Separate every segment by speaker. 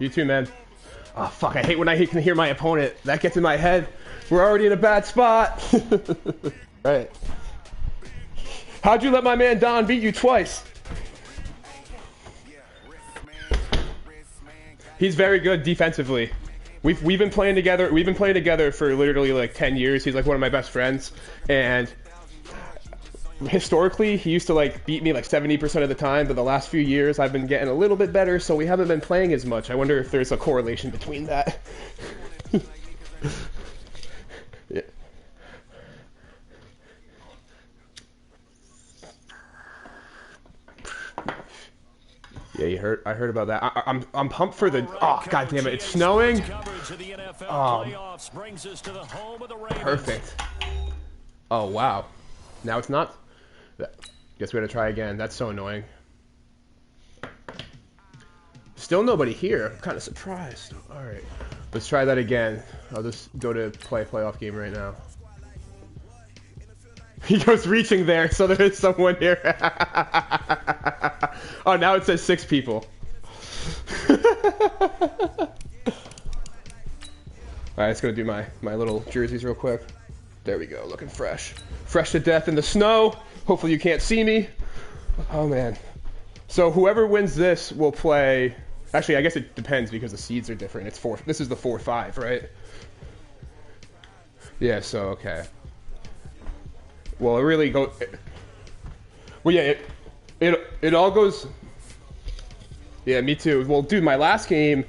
Speaker 1: You too, man. Oh, fuck, I hate when I can hear my opponent. That gets in my head. We're already in a bad spot. Right. How'd you let my man Don beat you twice? He's very good defensively. We've been playing together. We've been playing together for literally like 10 years. He's like one of my best friends. And historically, he used to like beat me like 70% of the time, but the last few years I've been getting a little bit better, so we haven't been playing as much. I wonder if there's a correlation between that. Yeah. Yeah, you heard. I heard about that. I'm pumped for the. Oh, god damn it! It's snowing. Perfect. Oh wow. Now it's not. Guess we gotta try again. That's so annoying. Still nobody here. I'm kind of surprised. All right, let's try that again. I'll just go to play a playoff game right now. He goes reaching there, so there is someone here. Oh, now it says 6 people. Alright, let's go do my little jerseys real quick. There we go, looking fresh. Fresh to death in the snow. Hopefully you can't see me. Oh, man. So whoever wins this will play... Actually, I guess it depends because the seeds are different. It's 4. This is the 4-5, right? Yeah, so, okay. Well, it really goes... Well, yeah, it all goes... Yeah, me too. Well, dude, my last game,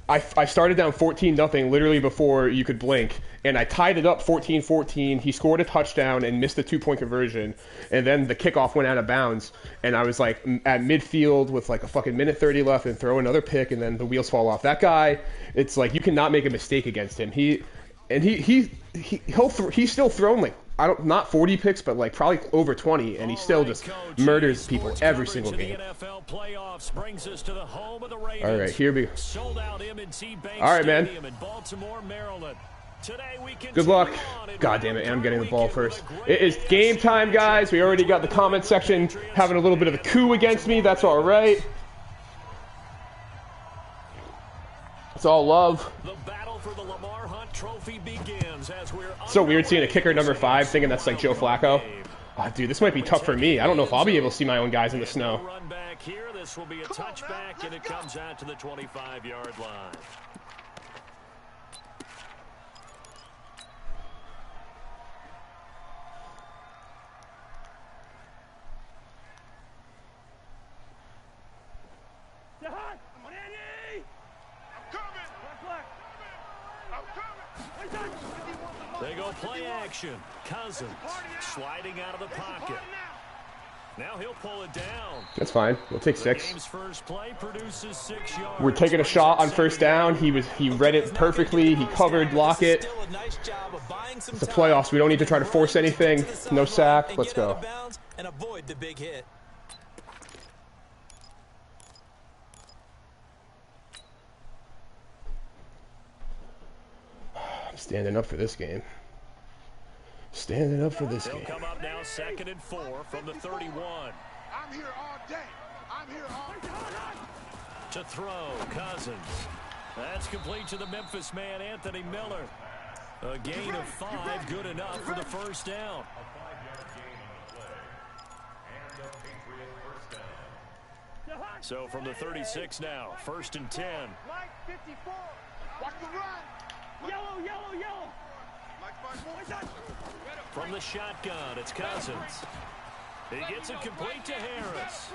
Speaker 1: I started down 14-0 literally before you could blink, and I tied it up 14-14. He scored a touchdown and missed a 2-point conversion, and then the kickoff went out of bounds, and I was like at midfield with like a fucking minute 30 left and throw another pick, and then the wheels fall off. That guy, it's like you cannot make a mistake against him. He's still thrown like not 40 picks, but like probably over 20, and he still just murders people every single game. All right, here we go. All right, man. Good luck. God damn it, and I'm getting the ball first. It is game time, guys. We already got the comment section having a little bit of a coup against me. That's all right. It's all love. So weird seeing a kicker number 5 thinking that's like Joe Flacco. Oh, dude, this might be tough for me. I don't know if I'll be able to see my own guys in the snow.
Speaker 2: Run back here. This will be a touchback, and it comes out to the 25-yard line. They go play action. Cousins sliding out of the pocket. Now he'll pull it down.
Speaker 1: That's fine. We'll take 6.
Speaker 2: Game's first play produces 6 yards.
Speaker 1: We're taking a shot on first down. He read it perfectly. He covered Lockett. It's the playoffs. We don't need to try to force anything. No sack. Let's go.
Speaker 3: And avoid the big hit.
Speaker 1: I'm standing up for this game. Standing up for this game.
Speaker 2: They'll come up now 2nd and 4 from the 31.
Speaker 4: I'm here all day. I'm here all day.
Speaker 2: To throw, Cousins. That's complete to the Memphis man, Anthony Miller. A gain of 5, good enough for the first down. So from the 36 now, 1st and 10.
Speaker 4: Mike 54. Watch the run. Yellow, yellow, yellow.
Speaker 2: From the shotgun, it's Cousins. He gets it complete to Harris.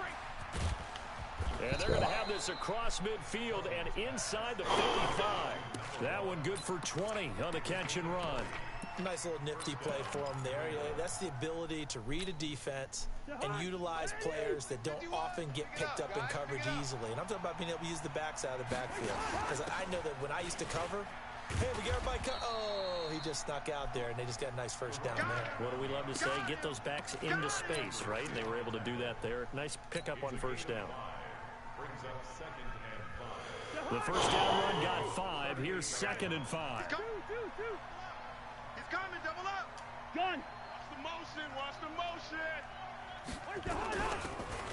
Speaker 2: And they're going to have this across midfield and inside the 55. That one good for 20 on the catch and run.
Speaker 3: Nice little nifty play for him there. That's the ability to read a defense and utilize players that don't often get picked up in coverage easily. And I'm talking about being able to use the backside of the backfield. Because I know that when I used to cover, hey, we got everybody oh, he just snuck out there, and they just got a nice first down there.
Speaker 2: What do we love to say? Get those backs into space, right? And they were able to do that there. Nice pickup on first down. The first down run got 5. Here's 2nd and 5.
Speaker 4: He's coming, double up. Gun. Watch the motion, watch the motion.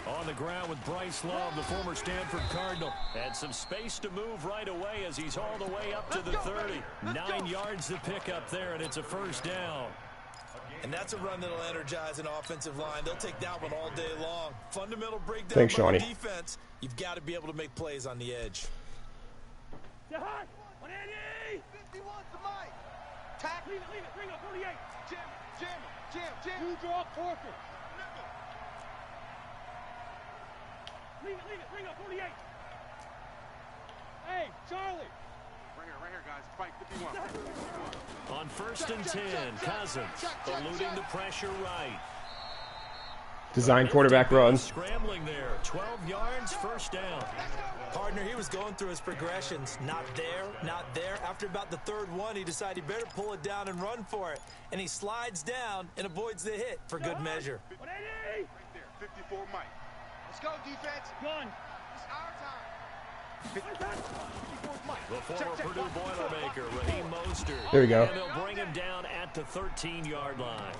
Speaker 2: On the ground with Bryce Love, the former Stanford Cardinal. Had some space to move right away as he's all the way up to the 30. 9 yards to pick up there, and it's a first down.
Speaker 3: And that's a run that'll energize an offensive line. They'll take that one all day long. Fundamental breakdown
Speaker 1: Thanks,
Speaker 3: by the
Speaker 1: Shawnee.
Speaker 3: defense. You've got to be able to make plays on the edge.
Speaker 4: 51 to Mike. Tack. Leave it. Bring up 48. Jam. You draw Corker. Leave it. Bring up 48. Hey, Charlie. Right here, guys. Fight 51.
Speaker 2: On 1st and 10, Cousins eluding the pressure right.
Speaker 1: Design quarterback run.
Speaker 2: Scrambling there. 12 yards, first down.
Speaker 3: Partner, he was going through his progressions. Not there. After about the 3rd one, he decided he better pull it down and run for it. And he slides down and avoids the hit for good measure.
Speaker 4: Right there. 54 Mike. Let's go, defense. Gun. It's our time.
Speaker 2: The former Purdue Boilermaker, Raheem Mostert.
Speaker 1: There we go.
Speaker 2: And they'll bring him down at the 13-yard line.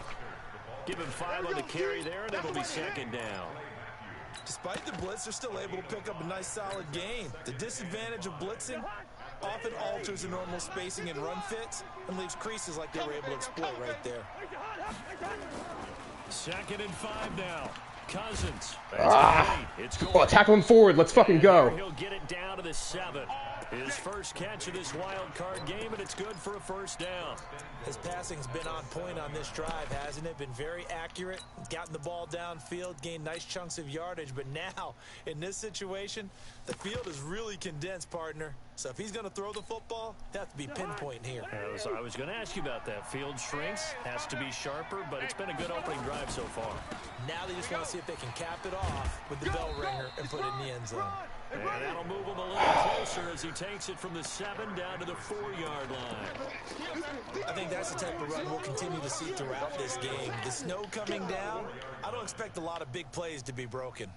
Speaker 2: Give him 5 on the carry there, and it'll be 2nd down.
Speaker 3: Despite the blitz, they're still able to pick up a nice, solid gain. The disadvantage of blitzing often alters the normal spacing and run fits and leaves creases like they were able to exploit right there.
Speaker 2: 2nd and 5 now. Cousins. It's
Speaker 1: Oh, tackle him forward. Let's fucking go.
Speaker 2: He'll get it down to the 7. His first catch of this wild card game, and it's good for a first down.
Speaker 3: His passing's been on point on this drive, hasn't it? Been very accurate, gotten the ball downfield, gained nice chunks of yardage, but now, in this situation, the field is really condensed, partner. So if he's going to throw the football, it has to be pinpoint here.
Speaker 2: I was going to ask you about that. Field shrinks, has to be sharper, but it's been a good opening drive so far.
Speaker 3: Now they just want to see if they can cap it off with the bell ringer and put it in the end zone.
Speaker 2: And that'll move him a little closer as he takes it from the 7 down to the 4-yard line.
Speaker 3: I think that's the type of run we'll continue to see throughout this game. The snow coming down, I don't expect a lot of big plays to be broken.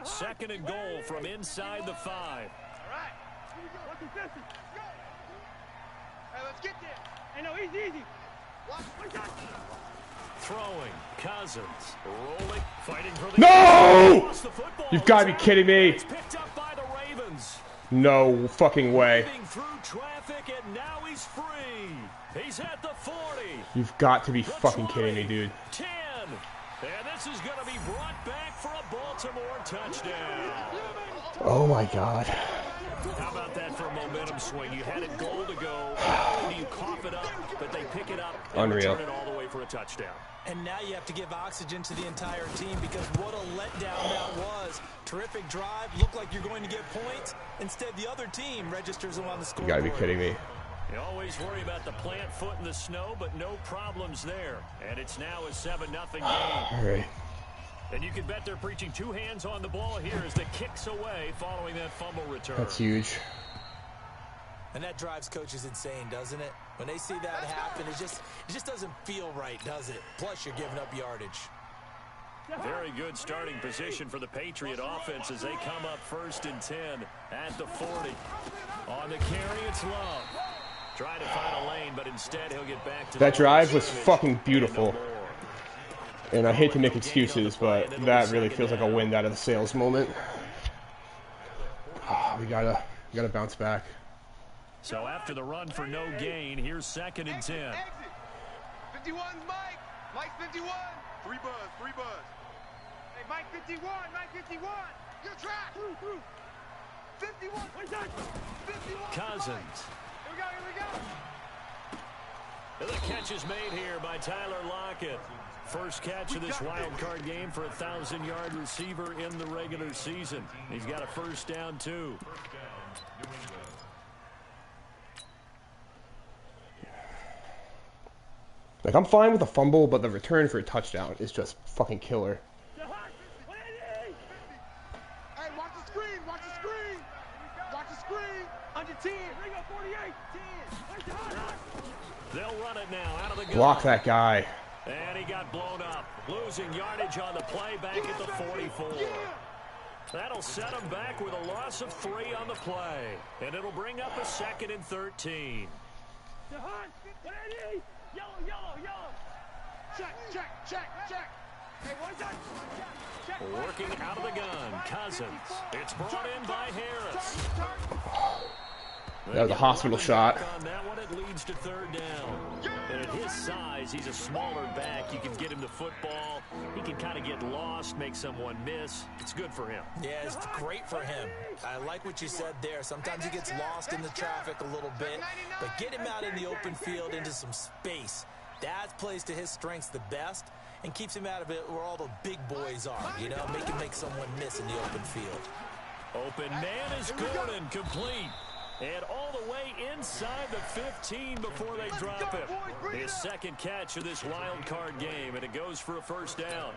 Speaker 2: Second and goal from inside the 5.
Speaker 4: All right. Hey, let's get there. Hey, no, easy.
Speaker 2: Throwing, Cousins, rolling, fighting for the...
Speaker 1: No!
Speaker 2: Lost the football.
Speaker 1: You've got to be kidding me.
Speaker 2: It's picked up by the Ravens.
Speaker 1: No fucking way.
Speaker 2: Moving through traffic, and now he's free. He's at the 40.
Speaker 1: You've got to be fucking kidding me, dude.
Speaker 2: 10. And this is going to be brought back for a Baltimore touchdown.
Speaker 1: Oh my God.
Speaker 2: How about that for a momentum swing? You had it goal to go. Not only do you cough it up, but they pick it up and
Speaker 1: Unreal.
Speaker 2: return it all the way for a touchdown.
Speaker 3: And now you have to give oxygen to the entire team because what a letdown that was. Terrific drive. Looked like you're going to get points. Instead, the other team registers them on the
Speaker 1: You
Speaker 3: scoreboard.
Speaker 1: got to be kidding me.
Speaker 2: You always worry about the plant foot in the snow, but no problems there. And it's now a 7-0 game.
Speaker 1: All right.
Speaker 2: And you can bet they're preaching 2 hands on the ball here as the kicks away following that fumble return.
Speaker 1: That's huge.
Speaker 3: And that drives coaches insane, doesn't it? When they see that happen, it just doesn't feel right, does it? Plus, you're giving up yardage.
Speaker 2: Very good starting position for the Patriot offense as they come up 1st and 10 at the 40. On the carry, it's Love. Try to find a lane, but instead he'll get back to
Speaker 1: That
Speaker 2: the
Speaker 1: drive was
Speaker 2: scrimmage.
Speaker 1: fucking beautiful.
Speaker 2: And no more.
Speaker 1: And I hate to make excuses, but that really feels like a wind out of the sails moment. We gotta bounce back.
Speaker 2: So after the run for no gain, here's 2nd and 10.
Speaker 4: Exit. 51's Mike. Mike 51. 3 buzz. Hey, Mike 51. Your track. 51. 51.
Speaker 2: Cousins.
Speaker 4: Here we go.
Speaker 2: The catch is made here by Tyler Lockett. First catch of this wild card game for a 1,000-yard receiver in the regular season. He's got a first down, too.
Speaker 1: Like, I'm fine with a fumble, but the return for a touchdown is just fucking killer.
Speaker 4: Hey, watch the screen. Watch the screen. Under 10. Bring up 48. 10.
Speaker 2: They'll run it now out of the gun.
Speaker 1: Block that guy.
Speaker 2: And he got blown up. Losing yardage on the play back at the 44. That'll set him back with a loss of 3 on the play. And it'll bring up a 2nd and 13.
Speaker 4: Yellow, yellow, yellow. Check, check, check, check. Hey, what's that? Check.
Speaker 2: Working out of the gun, Cousins. It's brought in by Harris.
Speaker 1: That was a hospital shot.
Speaker 2: On that one, it leads to third down. And at his size, he's a smaller back. You can get him the football. He can kind of get lost, make someone miss. It's good for him.
Speaker 3: Yeah, it's great for him. I like what you said there. Sometimes he gets lost in the traffic a little bit, but get him out in the open field into some space. That plays to his strengths the best and keeps him out of it where all the big boys are, you know, make someone miss in the open field.
Speaker 2: Open man is Gordon, complete. And all the way inside the 15 before they drop him. His second catch of this wild card game, and it goes for a first down.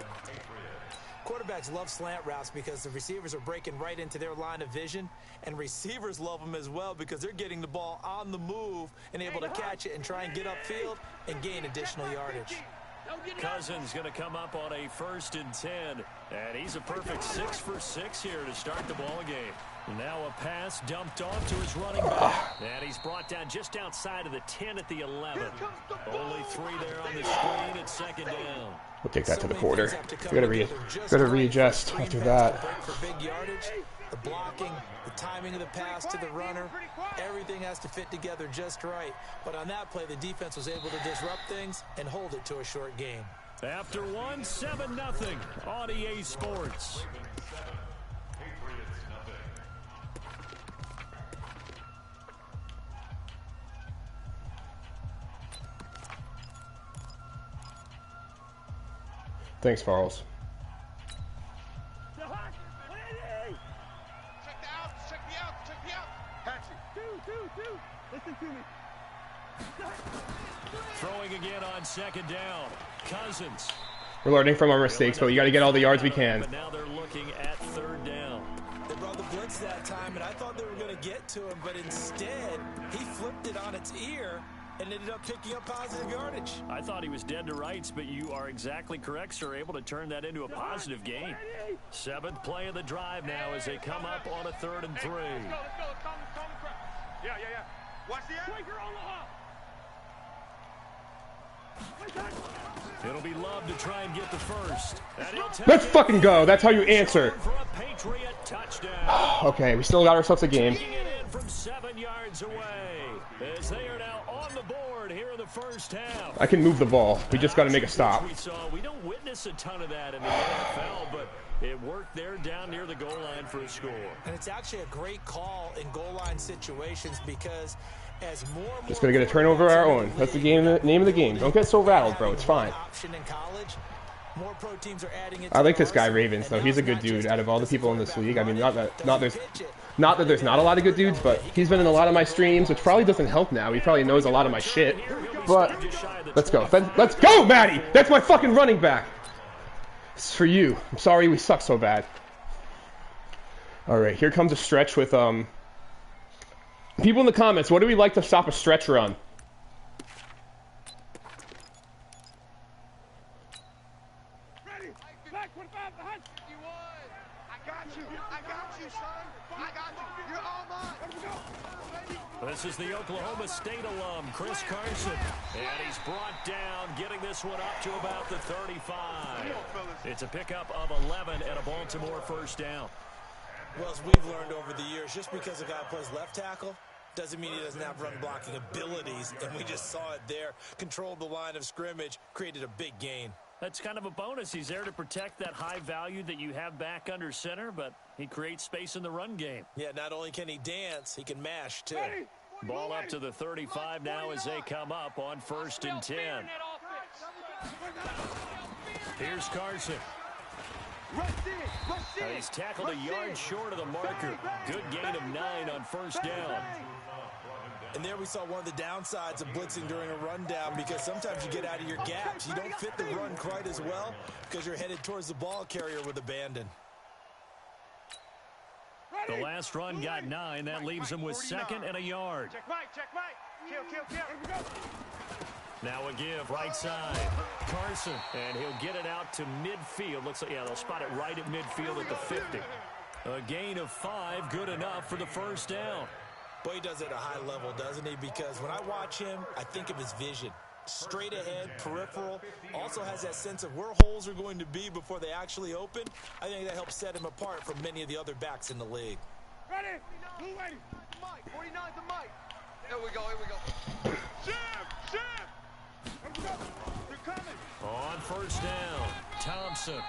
Speaker 3: Quarterbacks love slant routes because the receivers are breaking right into their line of vision, and receivers love them as well because they're getting the ball on the move and able to catch it and try and get upfield and gain additional yardage.
Speaker 2: Cousins going to come up on a 1st and 10, and he's a perfect 6 for 6 here to start the ball game. Now a pass dumped off to his running back, and he's brought down just outside of the 10 at the 11. Only 3 there on the screen at second down.
Speaker 1: We'll take that to the quarter. Gotta readjust after that.
Speaker 3: For big yardage, the blocking, the timing of the pass to the runner, everything has to fit together just right. But on that play, the defense was able to disrupt things and hold it to a short game.
Speaker 2: After one, 7-0 on EA Sports.
Speaker 1: Thanks, Farles.
Speaker 4: Check the outs, check the outs, check the outs. Patsy. Two. Listen to me.
Speaker 2: Throwing again on second down. Cousins.
Speaker 1: We're learning from our mistakes, but we got to get all the yards we can.
Speaker 2: But now they're looking at third down.
Speaker 3: They brought the blitz that time, and I thought they were going to get to him, but instead, he flipped it on its ear and ended up picking up positive yardage.
Speaker 2: I thought he was dead to rights, but you are exactly correct, sir. Able to turn that into a positive gain. 7th play of the drive now as they come up on a 3rd and 3.
Speaker 4: Let's go. Yeah. Watch the end. On the hop.
Speaker 2: It'll be Love to try and get the first.
Speaker 1: Let's fucking go. That's how you answer.
Speaker 2: For a Patriot touchdown.
Speaker 1: Okay, we still got ourselves a game.
Speaker 2: Kicking it in from 7 yards away as they are now on the board here in the first half.
Speaker 1: I can move the ball. We just got to make a stop.
Speaker 2: We don't witness a ton of that in the NFL, but it worked there down near the goal line for a score.
Speaker 3: And it's actually a great call in goal line situations because as more and
Speaker 1: Just going to get a turnover of our own. That's the game. Name of the game. Don't get so rattled, bro. It's fine.
Speaker 3: More pro teams are adding it.
Speaker 1: I like this guy Ravens though. He's a good dude. Out of all the people in this league, I mean, not that there's not a lot of good dudes, but he's been in a lot of my streams, which probably doesn't help now. He probably knows a lot of my shit. But let's go. Let's go, Maddie. That's my fucking running back. It's for you. I'm sorry we suck so bad. All right, here comes a stretch with people in the comments. What do we like to stop a stretch run?
Speaker 2: This is the Oklahoma State alum, Chris Carson. And he's brought down, getting this one up to about the 35. It's a pickup of 11 and a Baltimore first down.
Speaker 3: Well, as we've learned over the years, just because a guy plays left tackle doesn't mean he doesn't have run blocking abilities. And we just saw it there. Controlled the line of scrimmage, created a big gain.
Speaker 2: That's kind of a bonus. He's there to protect that high value that you have back under center, but he creates space in the run game.
Speaker 3: Yeah, not only can he dance, he can mash, too.
Speaker 2: Ball up to the 35 now as they come up on 1st and 10. Here's Carson. He's tackled a yard short of the marker. Good gain of 9 on first down.
Speaker 3: And there we saw one of the downsides of blitzing during a rundown because sometimes you get out of your gaps. You don't fit the run quite as well because you're headed towards the ball carrier with abandon.
Speaker 2: The last run got 9. That leaves him with 2nd and a yard.
Speaker 4: Check Mike. Kill.
Speaker 2: Now a give right side. Carson, and he'll get it out to midfield. Looks like, yeah, they'll spot it right at midfield at the 50. A gain of 5, good enough for the first down.
Speaker 3: Boy, he does it at a high level, doesn't he? Because when I watch him, I think of his vision. Straight ahead, peripheral, also has that sense of where holes are going to be before they actually open. I think that helps set him apart from many of the other backs in the league.
Speaker 4: Ready? Blue ready. Mike, 49 to Mike. Here we go, here we go. Shift! They're coming.
Speaker 2: On first down, Thompson.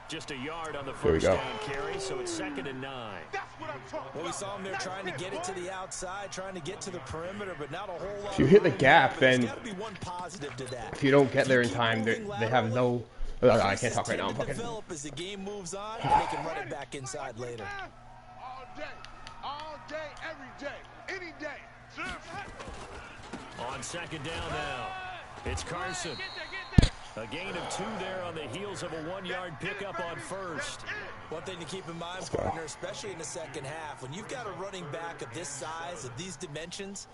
Speaker 2: Just a yard on the
Speaker 1: There we
Speaker 2: first
Speaker 1: go.
Speaker 2: down carry, so it's 2nd and 9.
Speaker 4: That's what I'm talking
Speaker 3: Well, we
Speaker 4: about.
Speaker 3: saw him there trying to get it to the outside, trying to get to the perimeter, but not a whole lot.
Speaker 1: If you hit the
Speaker 3: of room
Speaker 1: gap,
Speaker 3: there, but
Speaker 1: then
Speaker 3: there's gotta be one positive to that.
Speaker 1: if you don't get there in
Speaker 3: Keep
Speaker 1: time,
Speaker 3: moving
Speaker 1: they have no. I can't talk right now. I'm fucking.
Speaker 3: Develop as the game moves on, and they can run it back inside later.
Speaker 4: All day, every day, any day.
Speaker 2: On 2nd down now, it's Carson. A gain of 2 there on the heels of a 1-yard pickup on first.
Speaker 3: One thing to keep in mind, partner, especially in the second half, when you've got a running back of this size, of these dimensions,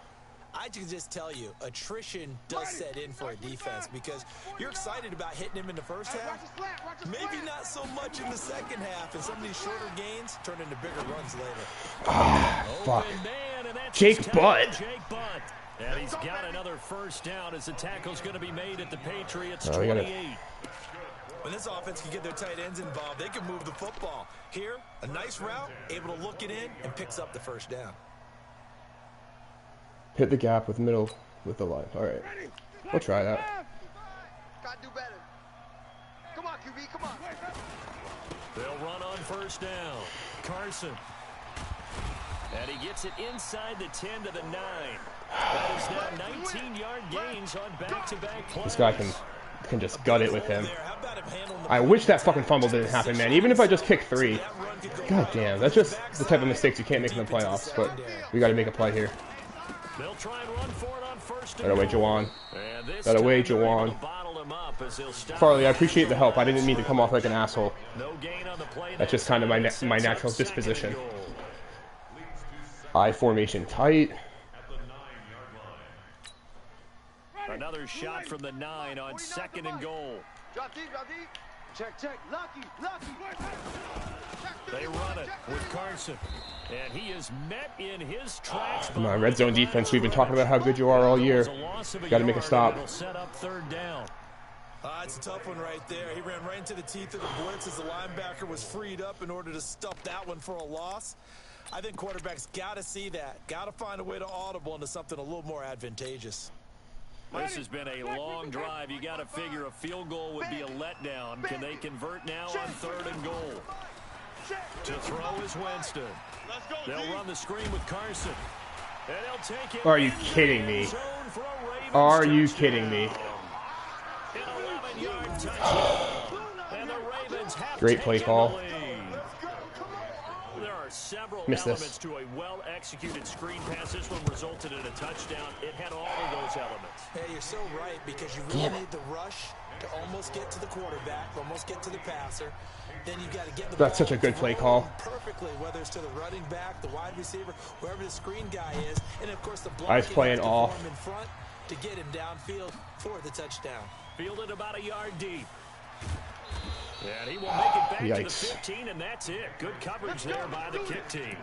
Speaker 3: I can just tell you, attrition does set in for a defense because you're excited about hitting him in the first half. Maybe not so much in the second half, and some of these shorter gains turn into bigger runs later.
Speaker 1: Fuck.
Speaker 2: Open man, and that's
Speaker 1: Jake
Speaker 2: his tackle,
Speaker 1: Butt.
Speaker 2: Jake Butt. And he's got another first down as the tackle's going to be made at the Patriots'
Speaker 1: Oh, we gotta-
Speaker 2: 28.
Speaker 3: When this offense can get their tight ends involved, they can move the football. Here, a nice route, able to look it in, and picks up the first down.
Speaker 1: Hit the gap with middle with the line. All right, we'll try that.
Speaker 4: Gotta do better. Come on, QB, come on.
Speaker 2: They'll run on first down. Carson. And he gets it inside the 10 to the 9. That is now 19-yard gains on back-to-back plays.
Speaker 1: This guy can just gut it with him.
Speaker 3: How about him handling the
Speaker 1: I wish that fucking fumble didn't happen, man. Even if I just kick 3. God damn, that's just the type of mistakes you can't make in the playoffs. But we got to make a play here.
Speaker 2: They'll try and run for it on first
Speaker 1: That away, Jawan.
Speaker 2: And this
Speaker 1: That away,
Speaker 2: time they're able
Speaker 1: Jawan.
Speaker 2: to bottle him up as they'll stop.
Speaker 1: Farley, I appreciate the help. I didn't mean to come off like an asshole.
Speaker 2: No gain on the play.
Speaker 1: That's just kind of my
Speaker 2: Sets up
Speaker 1: natural
Speaker 2: 2nd and
Speaker 1: disposition.
Speaker 2: goal.
Speaker 1: I formation tight.
Speaker 2: Another shot from the 9 on 2nd and goal.
Speaker 4: Drop deep, drop deep. Check. Lucky.
Speaker 2: They run it with Carson. And he is met in his tracks.
Speaker 1: Come on, red zone defense. We've been talking about how good you are all year. Got to make a stop.
Speaker 2: It'll set up 3rd down.
Speaker 3: It's a tough one right there. He ran right into the teeth of the blitz as the linebacker was freed up in order to stuff that one for a loss. I think quarterbacks got to see that. Got to find a way to audible into something a little more advantageous.
Speaker 2: This has been a long drive. You got to figure a field goal would be a letdown. Can they convert now on 3rd and goal? To throw is Winston. They'll run the screen with Carson. And they'll take it.
Speaker 1: Are you kidding me?
Speaker 2: Zone for a Ravens
Speaker 1: Are you
Speaker 2: touchdown.
Speaker 1: kidding me?
Speaker 2: An 11-yard touchdown. And the Ravens have
Speaker 1: Great play
Speaker 2: taken
Speaker 1: call.
Speaker 2: the lead. There are several
Speaker 1: Missed this.
Speaker 2: elements to a well-executed screen pass. This one resulted in a touchdown. It had all of those elements.
Speaker 3: Hey, you're so right because you really need the rush to almost get to the quarterback, almost get to the passer. Then you've got to get the
Speaker 1: That's
Speaker 3: ball
Speaker 1: such a good play
Speaker 3: thrown
Speaker 1: call.
Speaker 3: perfectly, whether it's to the running back, the wide receiver, whoever the screen guy is, and of course the
Speaker 1: I was
Speaker 3: blocking
Speaker 1: playing
Speaker 3: has to
Speaker 1: off.
Speaker 3: form in front to get him downfield for the touchdown.
Speaker 2: Fielded about a yard deep. And he will make it back to the
Speaker 1: Yikes.
Speaker 2: 15, and that's it. Good coverage there by the kick team.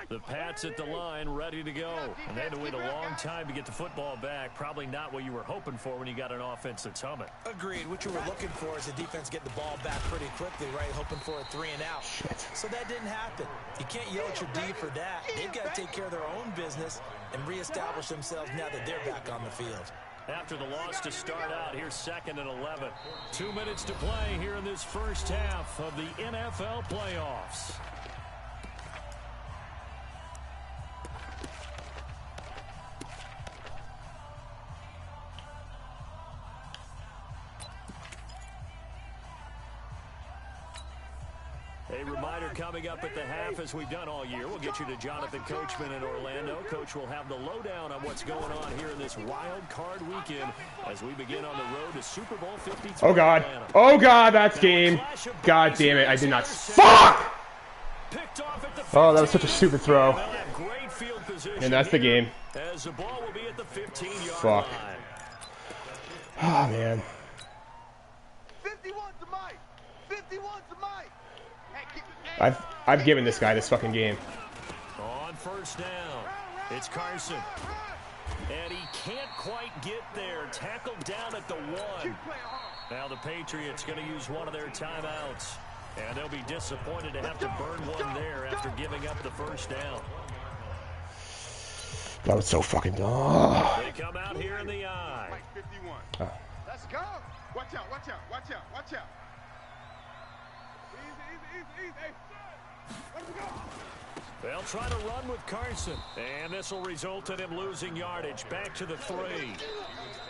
Speaker 2: The Pats at the line, ready to go. And they had to wait a long time to get the football back. Probably not what you were hoping for when you got an offense that's humming.
Speaker 3: Agreed. What you were looking for is the defense get the ball back pretty quickly, right? Hoping for a 3 and out.
Speaker 1: Shit.
Speaker 3: So that didn't happen. You can't yell at your D for that. They've got to take care of their own business and reestablish themselves now that they're back on the field.
Speaker 2: After the loss to start out, here's 2nd and 11. 2 minutes to play here in this first half of the NFL playoffs. A reminder coming up at the half, as we've done all year. We'll get you to Jonathan Coachman in Orlando. Coach will have the lowdown on what's going on here in this wild card weekend as we begin on the road to Super Bowl 53.
Speaker 1: Oh, God. Oh, God, that's game. God damn it. I did not. Fuck! Oh, that was such a stupid throw. And that's the game.
Speaker 2: As the ball will be at the 15-yard
Speaker 1: Fuck.
Speaker 2: line.
Speaker 1: Oh, man.
Speaker 4: 51 to Mike. 51 to Mike.
Speaker 1: I've given this guy this fucking game.
Speaker 2: On first down, it's Carson. And he can't quite get there. Tackled down at the 1. Now the Patriots going to use one of their timeouts. And they'll be disappointed to have to burn one there after giving up the first down.
Speaker 1: That was so fucking dumb.
Speaker 2: They come out here in the eye.
Speaker 4: Mike 51. Let's go. Watch out, watch out, watch out, watch out. Easy. Let's go.
Speaker 2: They'll try to run with Carson. And this will result in him losing yardage. Back to the 3.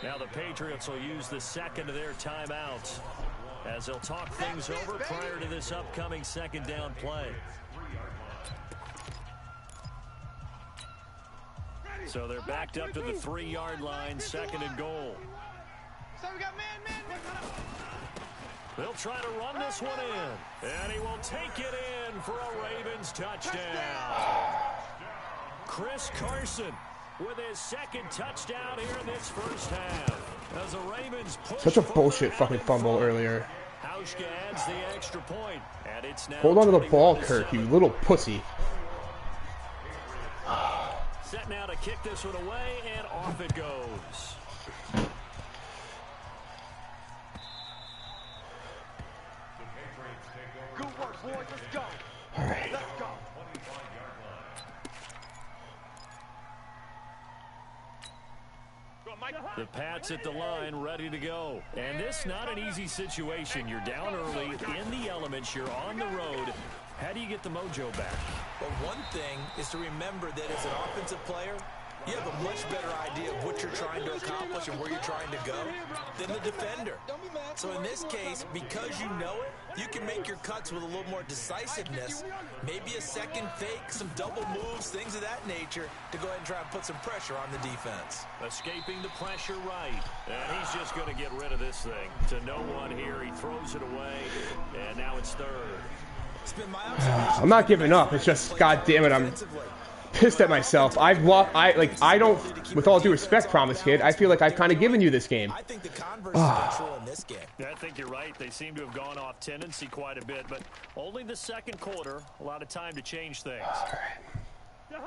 Speaker 2: Now the Patriots will use the second of their timeouts as they'll talk things over prior to this upcoming second down play. So they're backed up to the 3-yard line, second and goal.
Speaker 4: So we got man.
Speaker 2: They'll try to run this one in. And he will take it in for a Ravens touchdown. Chris Carson with his second touchdown here in this first half. As the Ravens push
Speaker 1: Such a bullshit fucking fumble earlier.
Speaker 2: Hauschka adds the extra point. And it's now
Speaker 1: Hold on to the ball, Kirk, you little pussy.
Speaker 2: Set now to kick this one away, and off it goes.
Speaker 4: Good work, boys. Let's go.
Speaker 1: All right.
Speaker 4: Let's go.
Speaker 2: The Pats at the line, ready to go. And this not an easy situation. You're down early, in the elements, you're on the road. How do you get the mojo back?
Speaker 3: But one thing is to remember that as an offensive player, you have a much better idea of what you're trying to accomplish and where you're trying to go than the defender. So in this case, because you know it, you can make your cuts with a little more decisiveness, maybe a second fake, some double moves, things of that nature, to go ahead and try and put some pressure on the defense.
Speaker 2: Escaping the pressure right. And he's just going to get rid of this thing. To no one here, he throws it away, and now it's third.
Speaker 1: I'm not giving up. It's just, god damn it, I'm pissed at myself. I don't, with all due respect, Promise Kid, I feel like I've kind of given you this game.
Speaker 3: I think the converse is true in this game.
Speaker 2: Yeah, I think you're right. They seem to have gone off tendency quite a bit, but only the second quarter, a lot of time to change things.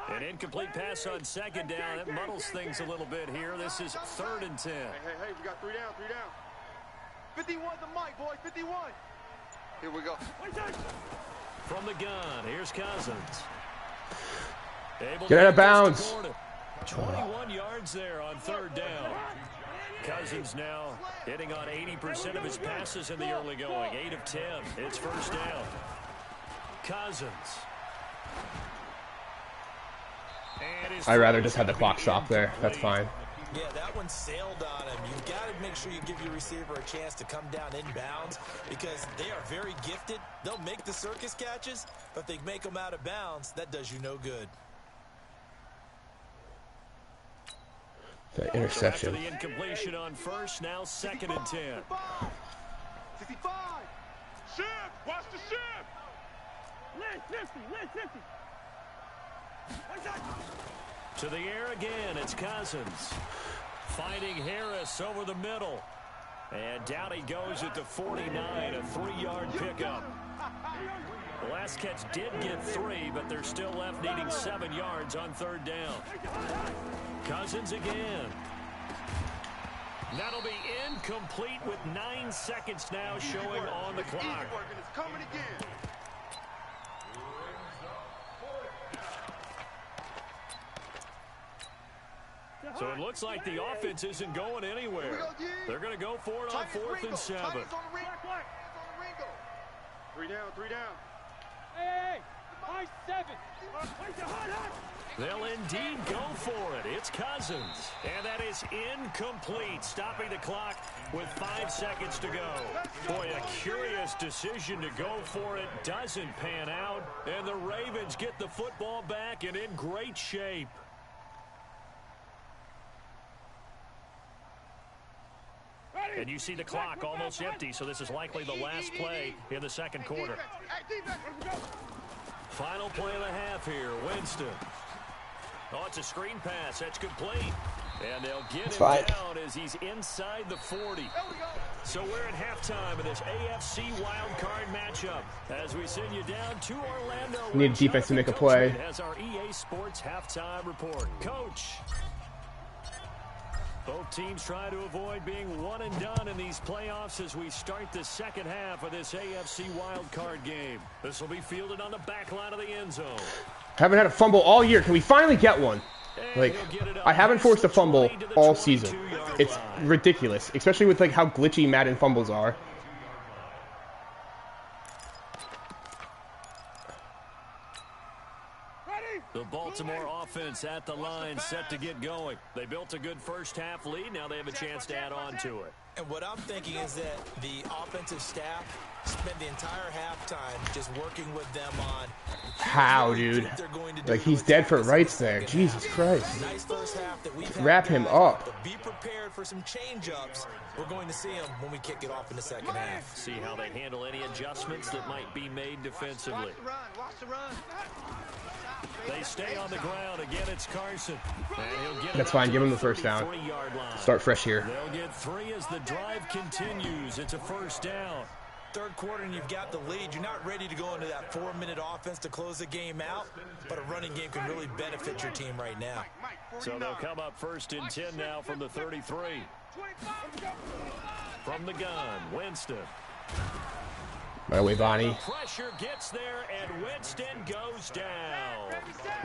Speaker 2: An incomplete pass on second down. That muddles things a little bit here. This is 3rd and 10.
Speaker 4: Hey, we got 3 down. 51 to Mike, boy, 51. Here we go.
Speaker 2: From the gun, here's Cousins.
Speaker 1: Get out of bounds.
Speaker 2: 21 yards there on 3rd down. Cousins now hitting on 80% of his passes in the early going. 8 of 10. It's first down. Cousins.
Speaker 1: I'd rather just have the clock stop there. That's fine.
Speaker 3: Yeah, that one sailed on him. You've got to make sure you give your receiver a chance to come down inbounds because they are very gifted. They'll make the circus catches, but if they make them out of bounds, that does you no good.
Speaker 1: The interception.
Speaker 2: So after the incompletion on first, now 2nd and 10.
Speaker 4: 65. Shift. Watch the shift. List 50.
Speaker 2: To the air again, it's Cousins. Finding Harris over the middle. And down he goes at the 49, a 3-yard pickup. The last catch did get 3, but they're still left needing 7 yards on 3rd down. Cousins again. That'll be incomplete with 9 seconds now showing on the clock.
Speaker 4: It's coming again.
Speaker 2: So it looks like the offense isn't going anywhere. They're going to go for it on 4th and 7.
Speaker 4: 3 down. Hey.
Speaker 2: They'll indeed go for it. It's Cousins. And that is incomplete, stopping the clock with 5 seconds to go. Boy, a curious decision to go for it. Doesn't pan out. And the Ravens get the football back and in great shape. And you see the clock almost empty, so this is likely the last play in the second quarter. Final play of the half here, Winston. Oh, it's a screen pass. That's complete. And they'll get him down as he's inside the 40. So we're at halftime of this AFC wildcard matchup. As we send you down to Orlando.
Speaker 1: Need defense to make a play.
Speaker 2: Has our EA Sports halftime report. Coach. Both teams try to avoid being one and done in these playoffs as we start the second half of this AFC wildcard game. This will be fielded on the back line of the end zone.
Speaker 1: Haven't had a fumble all year. Can we finally get one? Like, I haven't forced a fumble all season. It's ridiculous, especially with like how glitchy Madden fumbles are.
Speaker 2: The Baltimore offense at the line, set to get going. They built a good first half lead. Now they have a chance to add on to it.
Speaker 3: And what I'm thinking is that the offensive staff spent the entire halftime just working with them on
Speaker 1: how, dude. Like, he's dead for rights there. Jesus Christ.
Speaker 3: Nice first half that we've
Speaker 1: wrap him up.
Speaker 3: But be prepared for some change-ups. We're going to see him when we kick it off in the second half.
Speaker 2: See how they handle any adjustments that might be made defensively. They stay on the ground. Again, it's Carson.
Speaker 1: That's fine. Give him the first down. Start fresh here.
Speaker 2: They'll get 3 as the drive continues. It's a first down.
Speaker 3: Third quarter and you've got the lead. You're not ready to go into that 4-minute offense to close the game out, but a running game can really benefit your team right now.
Speaker 2: So they'll come up first and 10 now from the 33. From the gun, Winston.
Speaker 1: By the way, Bonnie.
Speaker 2: The pressure gets there, and Winston goes down.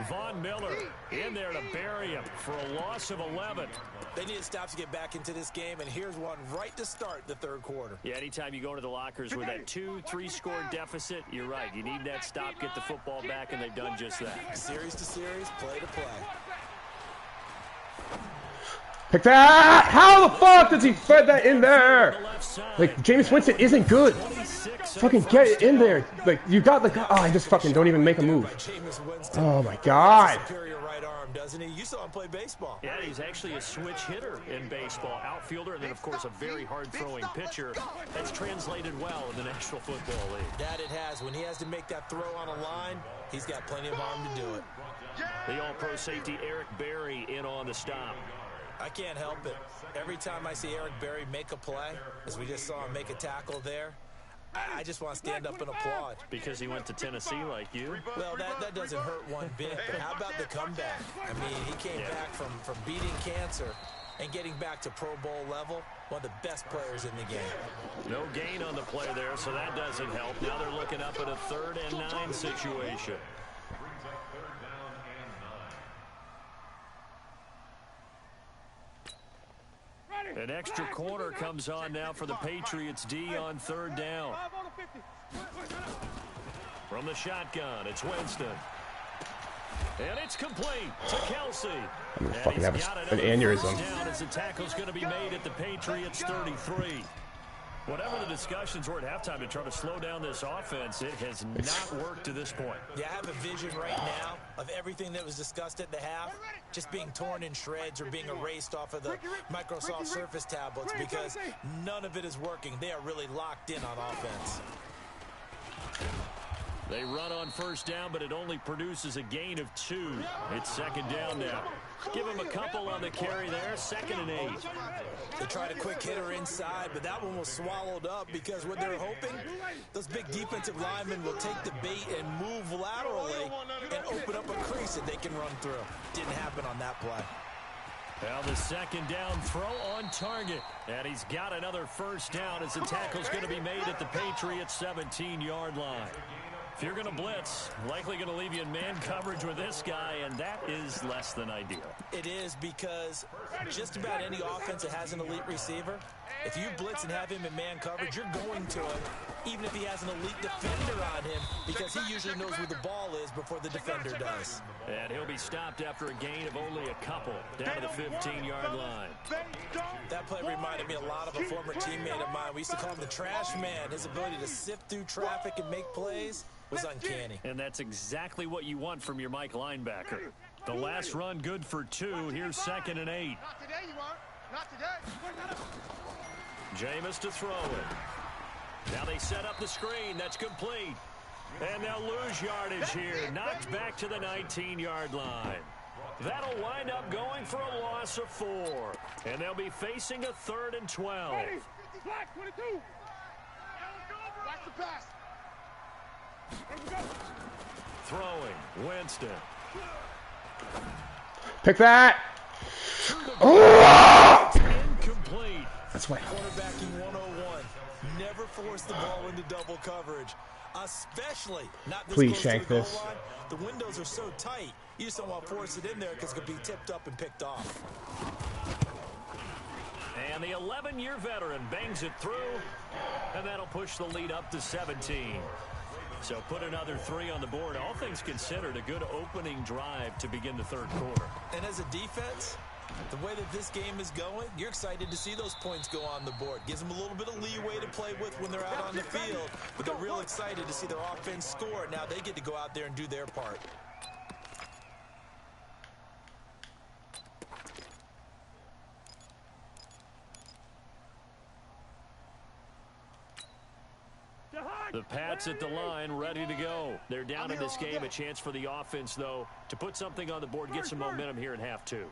Speaker 2: Von Miller in there to bury him for a loss of 11.
Speaker 3: They need to stop to get back into this game, and here's one right to start the third quarter.
Speaker 2: Yeah, anytime you go to the lockers with that 2-3 score deficit, you're right. You need that stop, get the football back, and they've done just that.
Speaker 3: Series to series, play to play.
Speaker 1: Pick that! How the fuck does he fit that in there? Like, Jameis Winston isn't good. Fucking get it in there. Like, you got the... Oh, I just fucking don't even make a move. Oh, my God.
Speaker 3: Superior right arm, doesn't he? You saw him play baseball.
Speaker 2: Yeah, he's actually a switch hitter in baseball. Outfielder, and then, of course, a very hard-throwing pitcher. That's translated well in the National Football League.
Speaker 3: That it has. When he has to make that throw on a line, he's got plenty of arm to do it.
Speaker 2: The all-pro safety Eric Berry in on the stop.
Speaker 3: I can't help it. Every time I see Eric Berry make a play, as we just saw him make a tackle there, I just want to stand up and applaud.
Speaker 2: Because he went to Tennessee like you?
Speaker 3: Well, that doesn't hurt one bit, but how about the comeback? I mean, he came back from beating cancer and getting back to Pro Bowl level, one of the best players in the game.
Speaker 2: No gain on the play there, so that doesn't help. Now they're looking up at a 3rd and 9 situation. An extra corner comes on now for the Patriots D on 3rd down. From the shotgun, it's Winston. And it's complete to Kelsey.
Speaker 1: I'm gonna fucking have an aneurysm.
Speaker 2: Down as the tackle's going to be made at the Patriots 33. Whatever the discussions were at halftime to try to slow down this offense, it has not worked to this point.
Speaker 3: Yeah, I have a vision right now of everything that was discussed at the half just being torn in shreds or being erased off of the Microsoft Surface tablets because none of it is working. They are really locked in on offense.
Speaker 2: They run on 1st down, but it only produces a gain of 2. It's 2nd down now. Give them a couple on the carry there. 2nd and 8.
Speaker 3: They tried a quick hitter inside, but that one was swallowed up because what they're hoping, those big defensive linemen will take the bait and move laterally and open up a crease that they can run through. Didn't happen on that play.
Speaker 2: Now the 2nd down throw on target. And he's got another 1st down as the tackle's going to be made at the Patriots 17-yard line. If you're going to blitz, likely going to leave you in man coverage with this guy, and that is less than ideal.
Speaker 3: It is, because just about any offense that has an elite receiver, if you blitz and have him in man coverage, you're going to him, even if he has an elite defender on him, because he usually knows where the ball is before the defender does.
Speaker 2: And he'll be stopped after a gain of only a couple, down to the 15-yard line.
Speaker 3: That play reminded me a lot of a former teammate of mine. We used to call him the trash man. His ability to sift through traffic and make plays was uncanny.
Speaker 2: And that's exactly what you want from your Mike linebacker. The last run good for 2. Here's 2nd and 8.
Speaker 4: Not today, you won't. Not today.
Speaker 2: Jameis to throw it. Now they set up the screen. That's complete. And they'll lose yardage here. Knocked back to the 19-yard line. That'll wind up going for a loss of 4. And they'll be facing a 3rd and 12.
Speaker 4: Black 22. Watch the pass.
Speaker 2: Throwing, Winston.
Speaker 1: Pick that! Oh!
Speaker 2: Incomplete.
Speaker 1: That's why.
Speaker 3: Quarterbacking 101. Never force the ball into double coverage, especially not this
Speaker 1: Please
Speaker 3: close
Speaker 1: shank
Speaker 3: to the goal
Speaker 1: this.
Speaker 3: line. The windows are so tight, you just don't want to force it in there because it could be tipped up and picked off.
Speaker 2: And the 11-year veteran bangs it through, and that'll push the lead up to 17. So put another 3 on the board. All things considered, a good opening drive to begin the 3rd quarter.
Speaker 3: And as a defense, the way that this game is going, you're excited to see those points go on the board. Gives them a little bit of leeway to play with when they're out on the field. But they're real excited to see their offense score. Now they get to go out there and do their part.
Speaker 2: The Pats at the line, ready to go. They're down in this game. A chance for the offense, though, to put something on the board, get some momentum here in half 2.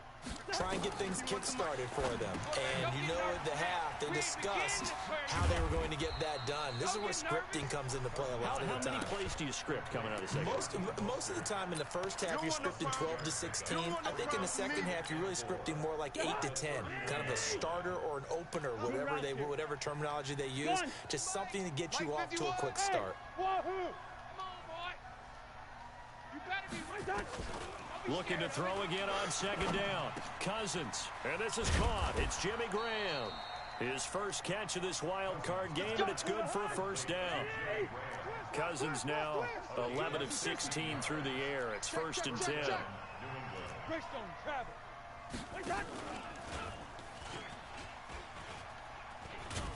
Speaker 3: Try and get things kick-started for them. And you know at the half, they discussed how they were going to get that done. This is where scripting comes into play a lot of the
Speaker 2: How
Speaker 3: time.
Speaker 2: many plays do you script coming out of the second?
Speaker 3: Most of the time in the first half, you're scripting 12 to 16. I think in the second half, you're really scripting more like 8 to 10. Kind of a starter or an opener, whatever terminology they use. Just something to get you off to a quick start.
Speaker 2: Looking to throw again on 2nd down. Cousins. And this is caught. It's Jimmy Graham. His first catch of this wild card game, and it's good for a 1st down. Cousins now 11 of 16 through the air. It's 1st and 10.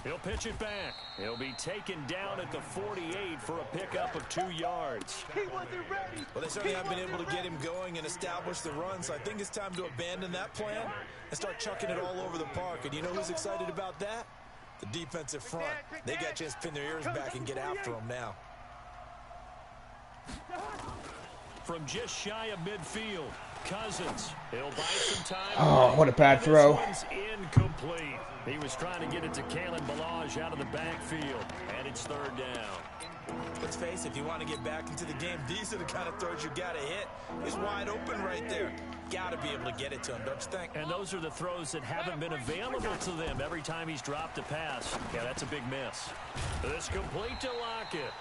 Speaker 2: He'll pitch it back. He'll be taken down at the 48 for a pickup of 2 yards.
Speaker 3: Well, they certainly have been able to get him going and establish the run, so I think it's time to abandon that plan and start chucking it all over the park. And you know who's excited about that? The defensive front. They got a chance to pin their ears back and get after him now.
Speaker 2: From just shy of midfield, Cousins. He'll buy some time.
Speaker 1: Oh, what a bad throw.
Speaker 2: This one's incomplete. He was trying to get it to Kalen Ballage out of the backfield, and it's 3rd down.
Speaker 3: Let's face it, if you want to get back into the game, these are the kind of throws you got to hit. He's wide open right there. Got to be able to get it to him, don't you think?
Speaker 2: And those are the throws that haven't been available to them every time he's dropped a pass. Yeah, that's a big miss. It's complete to Lockett.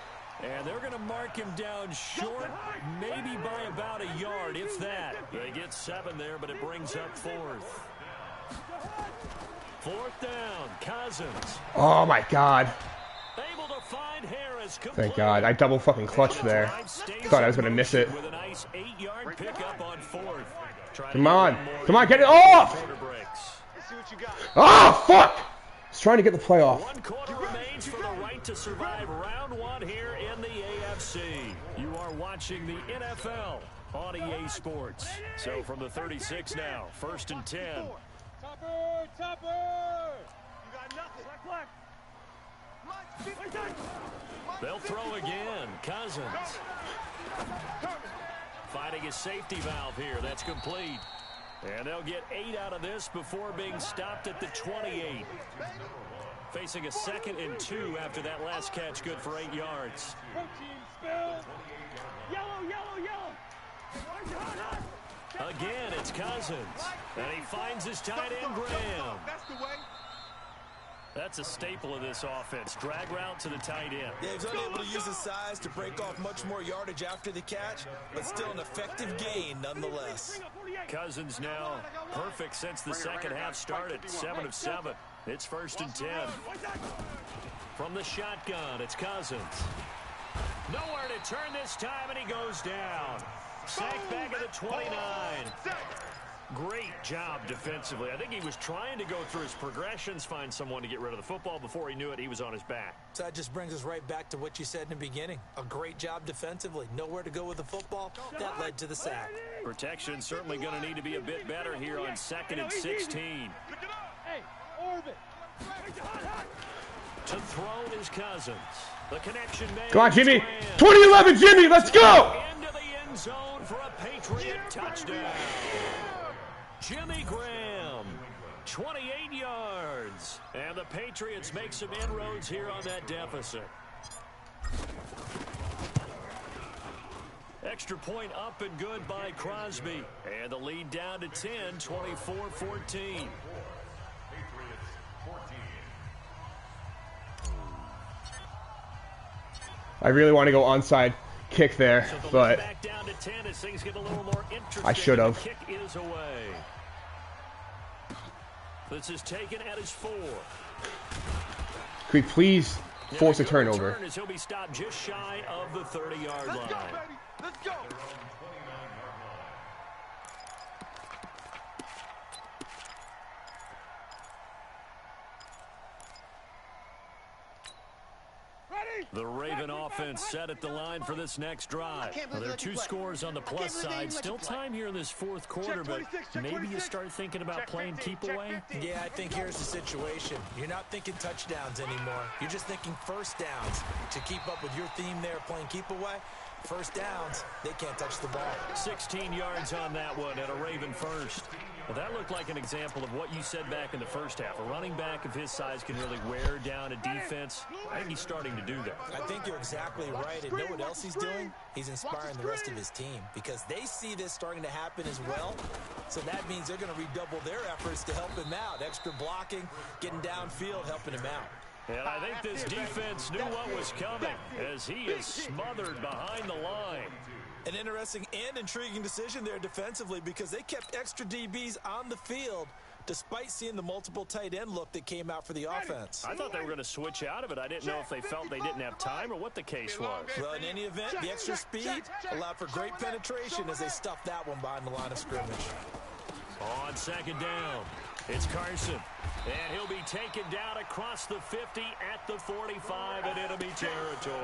Speaker 2: And they're going to mark him down short, maybe by about a yard, if that. They get 7 there, but it brings up 4th. 4th down, Cousins.
Speaker 1: Oh my God.
Speaker 2: Able to find Harris.
Speaker 1: Thank God. I double fucking clutched there. Thought I was going to miss it.
Speaker 2: With a nice 8-yard pickup on 4th.
Speaker 1: Come on. Come on, get it off! Oh, fuck! He's trying to get the play off.
Speaker 2: 1 quarter remains for the right to survive round 1 here in the AFC. You are watching the NFL on EA Sports. So from the 36 now, 1st and 10.
Speaker 4: Topper! You got nothing.
Speaker 2: They'll throw again. Cousins. Finding a safety valve here. That's complete. And they'll get 8 out of this before being stopped at the 28. Facing a 2nd and 2 after that last catch, good for 8 yards. Again, it's Cousins. And he finds his tight end, Graham. That's a staple of this offense. Drag route to the tight end.
Speaker 3: Yeah, he's unable to use his size to break off much more yardage after the catch, but still an effective gain nonetheless.
Speaker 2: Cousins now perfect since the second half started. 7 of 7. It's 1st and 10. From the shotgun, it's Cousins. Nowhere to turn this time, and he goes down. Sacked back at the 29. Great job defensively. I think he was trying to go through his progressions, find someone to get rid of the football. Before he knew it, he was on his back.
Speaker 3: So that just brings us right back to what you said in the beginning. A great job defensively. Nowhere to go with the football. That led to the sack.
Speaker 2: Protection certainly going to need to be a bit better here on 2nd and 16. To throw is Cousins. The connection made.
Speaker 1: Come on, Jimmy. 2011, Jimmy. Let's go.
Speaker 2: Into the end zone for a Patriot touchdown. Jimmy Graham, 28 yards. And the Patriots make some inroads here on that deficit. Extra point up and good by Crosby. And the lead down to 10, 24-14.
Speaker 1: I really want to go onside kick there, but
Speaker 2: back down to 10 as things get a little more interesting.
Speaker 1: I should have.
Speaker 2: Kick is away. This is taken at his 4.
Speaker 1: Could we please force a turnover?
Speaker 2: As he'll be stopped just shy of the 30-yard line.
Speaker 4: Let's go, baby. Let's go.
Speaker 2: The Raven offense set at the line for this next drive. Well, there are 2 scores on the plus side. Still time here in this 4th quarter, but maybe you start thinking about playing keep away?
Speaker 3: Yeah, I think here's the situation. You're not thinking touchdowns anymore. You're just thinking first downs. To keep up with your theme there, playing keep away, first downs, they can't touch the ball.
Speaker 2: 16 yards on that one and a Raven first. Well, that looked like an example of what you said back in the first half. A running back of his size can really wear down a defense. I think he's starting to do that.
Speaker 3: I think you're exactly right. And know what else he's doing? He's inspiring the rest of his team because they see this starting to happen as well. So that means they're going to redouble their efforts to help him out. Extra blocking, getting downfield, helping him out.
Speaker 2: And I think this defense knew what was coming as he is smothered behind the line.
Speaker 3: An interesting and intriguing decision there defensively because they kept extra DBs on the field despite seeing the multiple tight end look that came out for the offense.
Speaker 2: I thought they were going to switch out of it. I didn't know if they felt they didn't have time or what the case was.
Speaker 3: Well, in any event, the extra speed allowed for great penetration as they stuffed that one behind the line of scrimmage.
Speaker 2: On 2nd down, it's Carson. And he'll be taken down across the 50 at the 45 in enemy territory.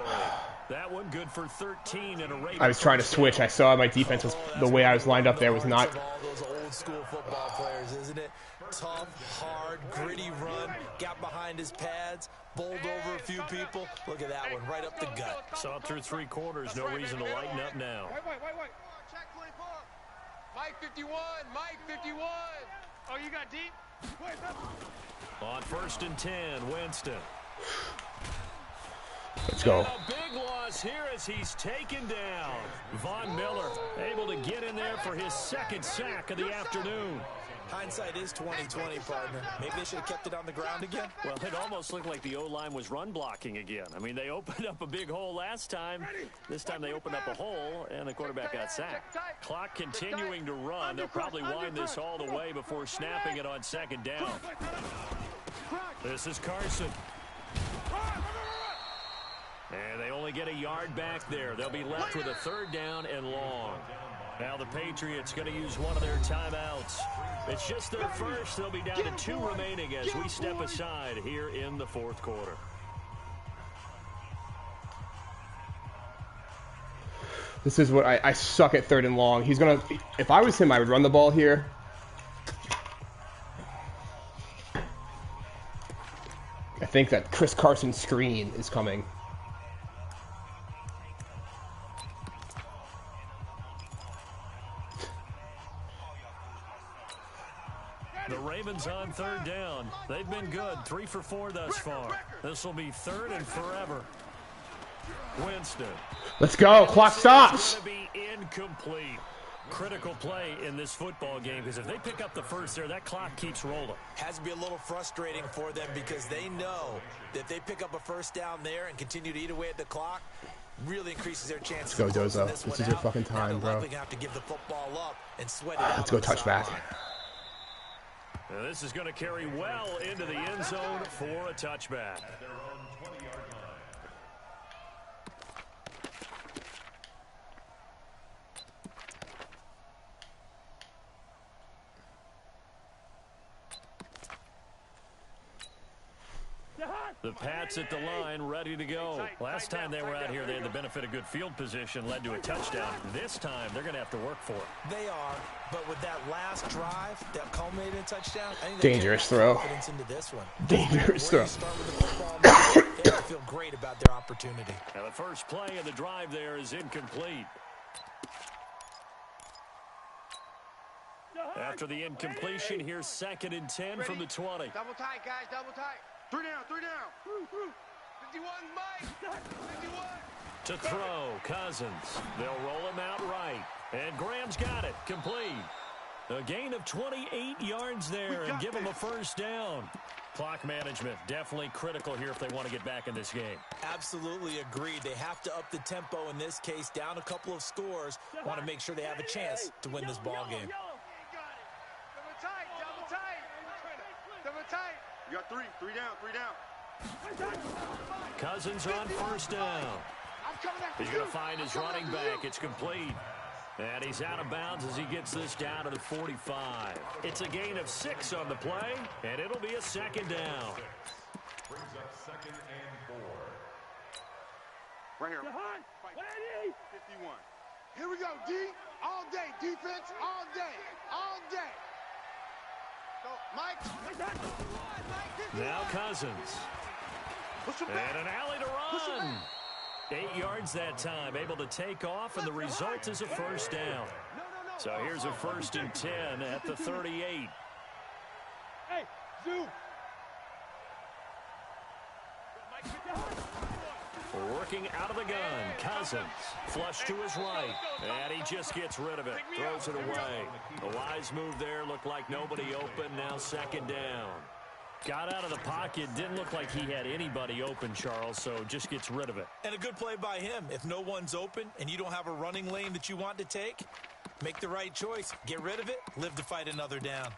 Speaker 2: That one good for 13 and a Raven.
Speaker 1: I was trying to switch. I saw my defense was the way I was lined up there was not.
Speaker 3: All those old school football players, isn't it? Tough, hard, gritty run. Got behind his pads, bowled over a few people. Look at that one, right up the gut.
Speaker 2: Saw through 3 quarters. No reason to lighten up now.
Speaker 4: Wait. Check 24. Mike 51. Mike 51. Oh, you got deep?
Speaker 2: On 1st and 10, Winston.
Speaker 1: Let's go.
Speaker 2: And a big loss here as he's taken down. Von Miller able to get in there for his 2nd sack of the afternoon.
Speaker 3: Hindsight is 20/20, partner. Maybe they should have kept it on the ground again.
Speaker 2: Well, it almost looked like the O-line was run blocking again. I mean, they opened up a big hole last time. This time they opened up a hole, and the quarterback got sacked. Clock continuing to run. They'll probably wind this all the way before snapping it on 2nd down. This is Carson. And they only get a yard back there. They'll be left with a 3rd down and long. Now the Patriots going to use one of their timeouts. It's just their first. They'll be down to 2 remaining as we step aside here in the 4th quarter.
Speaker 1: This is what I suck at 3rd and long. He's gonna. If I was him, I would run the ball here. I think that Chris Carson screen is coming.
Speaker 2: The Ravens on 3rd down. They've been good. 3 for 4 thus far. This will be 3rd and forever. Winston.
Speaker 1: Let's go. Clock stops.
Speaker 2: Going to be incomplete. Critical play in this football game, because if they pick up the first there, that clock keeps rolling.
Speaker 3: Has to be a little frustrating for them because they know that if they pick up a first down there and continue to eat away at the clock, really increases their chances.
Speaker 1: Let's go, Dozo. This is your fucking time, bro.
Speaker 3: Likely have to give the football up and sweat it out.
Speaker 1: Let's go touchback.
Speaker 2: Now this is going to carry well into the end zone for a touchback. The Pats at the line, ready to go. Last time they were out here, they had the benefit of good field position, led to a touchdown. This time, they're going to have to work for it.
Speaker 3: They are, but with that last drive that culminated in a touchdown, I think
Speaker 1: dangerous throw.
Speaker 3: Confidence into this one.
Speaker 1: Dangerous throw.
Speaker 3: Start with the football, they have to feel great about their opportunity.
Speaker 2: And the first play of the drive there is incomplete. After the incompletion, here's 2nd and 10 from the 20.
Speaker 4: Double tight, guys, double tight. 3 down, 3 down. 51, Mike. 51.
Speaker 2: To throw, Cousins. They'll roll him out right. And Graham's got it, complete. A gain of 28 yards there and give him a first down. Clock management, definitely critical here if they want to get back in this game.
Speaker 3: Absolutely agreed. They have to up the tempo in this case, down a couple of scores. Want to make sure they have a chance to win this ball game.
Speaker 4: Double tight, double tight. Double tight. You got 3 down.
Speaker 2: Cousins on first down. He's going to find his running back. It's complete. And he's out of bounds as he gets this down to the 45. It's a gain of 6 on the play, and it'll be a 2nd down.
Speaker 5: Brings up 2nd and 4.
Speaker 4: Right here. 51. Here we go, D. All day. Defense all day. All day. So, Mike.
Speaker 2: Now Cousins. And an alley to run. 8 yards that time, able to take off, and the result is a first down. So here's a 1st and 10 at the 38.
Speaker 4: Hey, Zoo.
Speaker 2: Working out of the gun, Cousins. Flush to his right, and he just gets rid of it. Throws it away. A wise move there, looked like nobody open, now 2nd down. Got out of the pocket, didn't look like he had anybody open, Charles, so just gets rid of it.
Speaker 3: And a good play by him. If no one's open and you don't have a running lane that you want to take, make the right choice. Get rid of it, live to fight another down.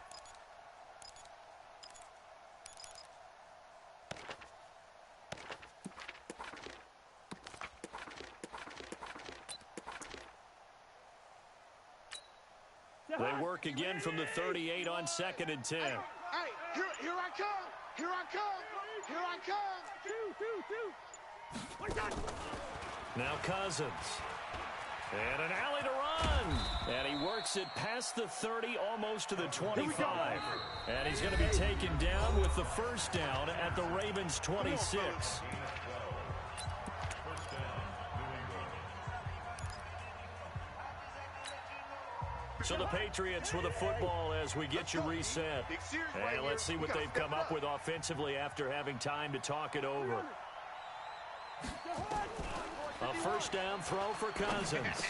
Speaker 2: They work again from the 38 on 2nd and 10.
Speaker 4: Hey, here I come. Here I come. Here I come.
Speaker 2: Now Cousins. And an alley to run. And he works it past the 30, almost to the 25. And he's going to be taken down with the first down at the Ravens' 26. So the Patriots with a football as we get you reset. And let's see what they've come up with offensively after having time to talk it over. A first down throw for Cousins.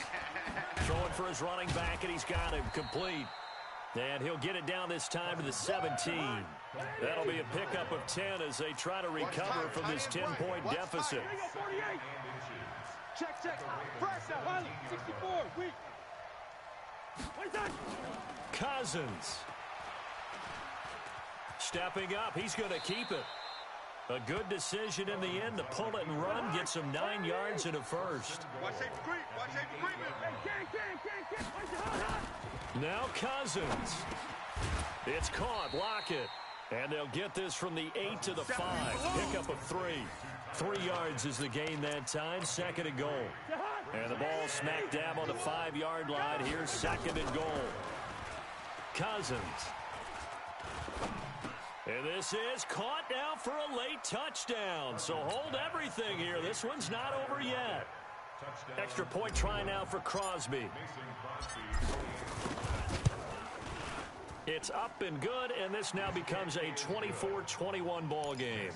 Speaker 2: Throwing for his running back, and he's got him complete. And he'll get it down this time to the 17. That'll be a pickup of 10 as they try to recover from this 10-point deficit.
Speaker 4: Check. Press out. 64. Weak.
Speaker 2: Cousins. Stepping up. He's going to keep it. A good decision in the end to pull it and run. Gets him 9 yards and a first.
Speaker 4: Watch safety creep. Watch safety creep.
Speaker 2: Now Cousins. It's caught. Block it. And they'll get this from the 8 to the 5. Pickup of 3. 3 yards is the gain that time. 2nd and goal. And the ball smack dab on the 5-yard line. Here's 2nd and goal. Cousins. And this is caught now for a late touchdown. So hold everything here. This one's not over yet. Extra point try now for Crosby. It's up and good, and this now becomes a 24-21 ball game.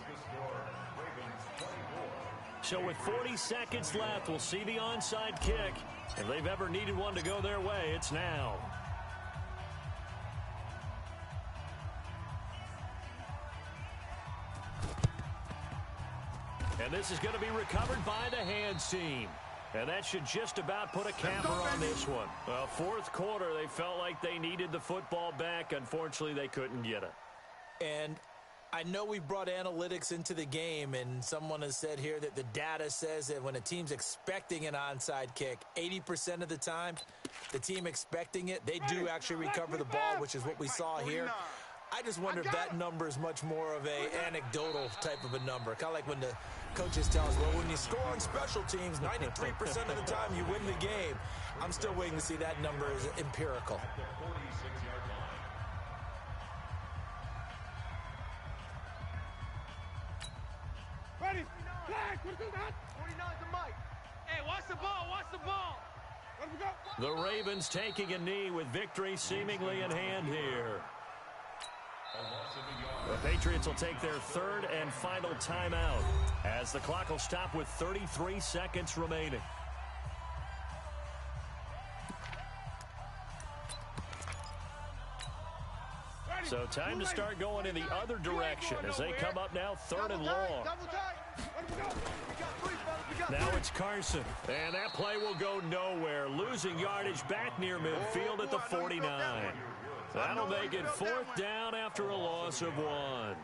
Speaker 2: So with 40 seconds left, we'll see the onside kick. If they've ever needed one to go their way, it's now. And this is going to be recovered by the hands team. And that should just about put a capper on this one. Well, fourth quarter, they felt like they needed the football back. Unfortunately, they couldn't get it.
Speaker 3: And I know we brought analytics into the game, and someone has said here that the data says that when a team's expecting an onside kick, 80% of the time, the team expecting it, they do actually recover the ball, which is what we saw here. I just wonder if that number is much more of a anecdotal type of a number. Kind of like when the coaches tell us, well, when you score on special teams, 93% of the time you win the game. I'm still waiting to see that number is empirical.
Speaker 4: Ready? Flag! 49's the mic. Hey, watch the ball, watch the ball. Let him go.
Speaker 2: The Ravens taking a knee with victory seemingly in hand here. The Patriots will take their third and final timeout as the clock will stop with 33 seconds remaining. So time to start going in the other direction as they come up now third and long. Now it's Carson, and that play will go nowhere, losing yardage back near midfield at the 49. That'll make it fourth down after a loss of 1.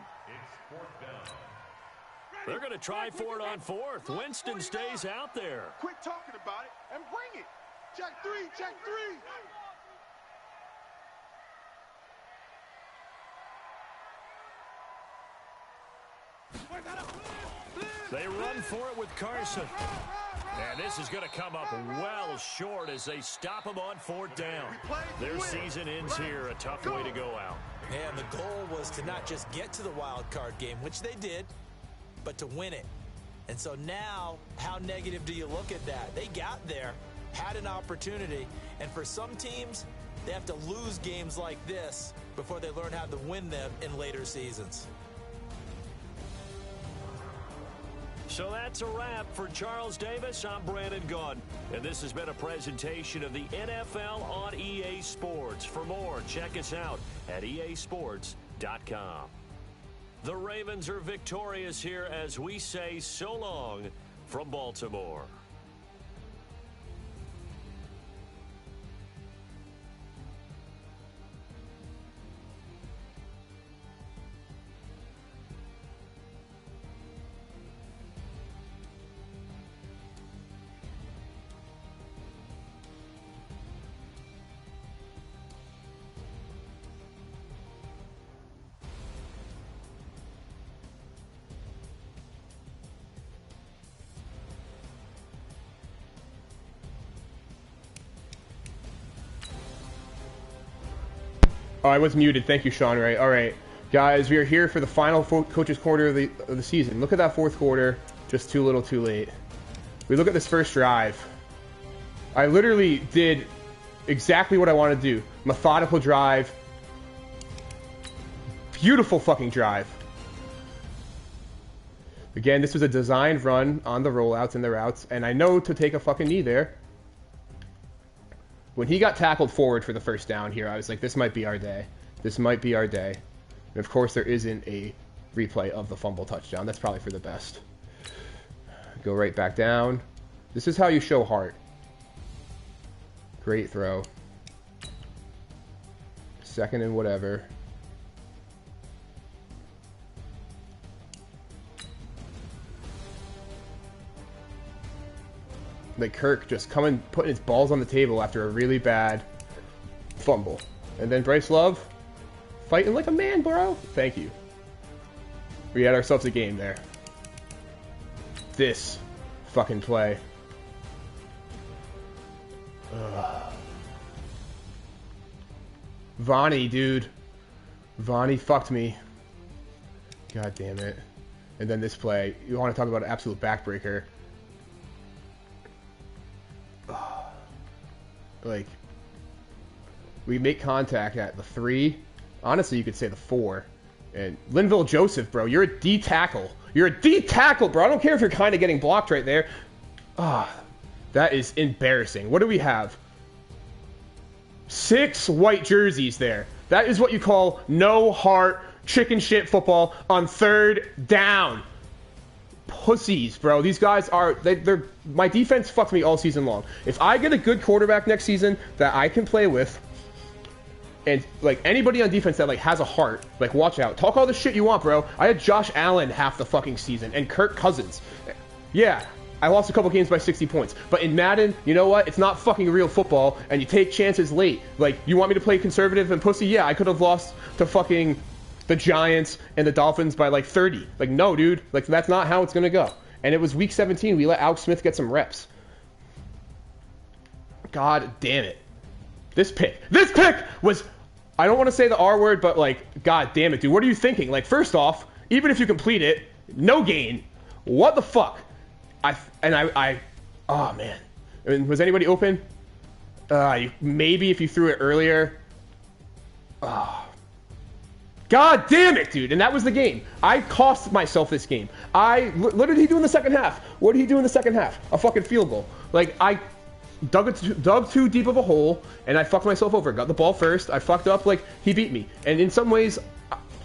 Speaker 2: They're going to try for it on fourth. Winston stays out there.
Speaker 4: Quit talking about it and bring it. Check three, check three.
Speaker 2: They run for it with Carson. And this is going to come up well short as they stop him on fourth down. Their season ends here. A tough way to go out.
Speaker 3: And the goal was to not just get to the wild card game, which they did, but to win it. And so now, how negative do you look at that? They got there, had an opportunity, and for some teams, they have to lose games like this before they learn how to win them in later seasons.
Speaker 2: So that's a wrap for Charles Davis. I'm Brandon Gaudin, and this has been a presentation of the NFL on EA Sports. For more, check us out at easports.com. The Ravens are victorious here as we say so long from Baltimore.
Speaker 1: Oh, I was muted. Thank you, Sean Ray. All right, guys, we are here for the final coaches' quarter of the season. Look at that fourth quarter. Just too little, too late. We look at this first drive. I literally did exactly what I wanted to do. Methodical drive. Beautiful fucking drive. Again, this was a designed run on the rollouts and the routes, and I know to take a fucking knee there. When he got tackled forward for the first down here, I was like, this might be our day. This might be our day. And of course, there isn't a replay of the fumble touchdown. That's probably for the best. Go right back down. This is how you show heart. Great throw. Second and whatever. Like Kirk just putting his balls on the table after a really bad fumble. And then Bryce Love fighting like a man, bro. Thank you. We had ourselves a game there. This fucking play. Ugh. Vonnie, dude. Vonnie fucked me. God damn it. And then this play. You want to talk about an absolute backbreaker. Like, we make contact at the 3. Honestly, you could say the 4. And Linville Joseph, bro, you're a D tackle. You're a D tackle, bro. I don't care if you're kind of getting blocked right there. Ah, that is embarrassing. What do we have? 6 white jerseys there. That is what you call no heart chicken shit football on 3rd down. Pussies, bro. These guys are they're my defense fucked me all season long. If I get a good quarterback next season that I can play with, and like anybody on defense that like has a heart, like watch out. Talk all the shit you want, bro. I had Josh Allen half the fucking season and Kirk Cousins. Yeah, I lost a couple games by 60 points. But in Madden, you know what? It's not fucking real football, and you take chances late. Like, you want me to play conservative and pussy? Yeah, I could have lost to fucking the Giants and the Dolphins by like 30. Like, no, dude. Like, that's not how it's gonna go. And it was week 17. We let Alex Smith get some reps. God damn it. This pick was, I don't want to say the R word, but like, god damn it, dude. What are you thinking? Like, first off, even if you complete it, no gain. What the fuck? Oh man. I mean, was anybody open? Maybe if you threw it earlier. Oh. God damn it, dude. And that was the game. I cost myself this game. What did he do in the second half? What did he do in the second half? A fucking field goal. Like, I dug too deep of a hole, and I fucked myself over. Got the ball first. I fucked up. Like, he beat me. And in some ways,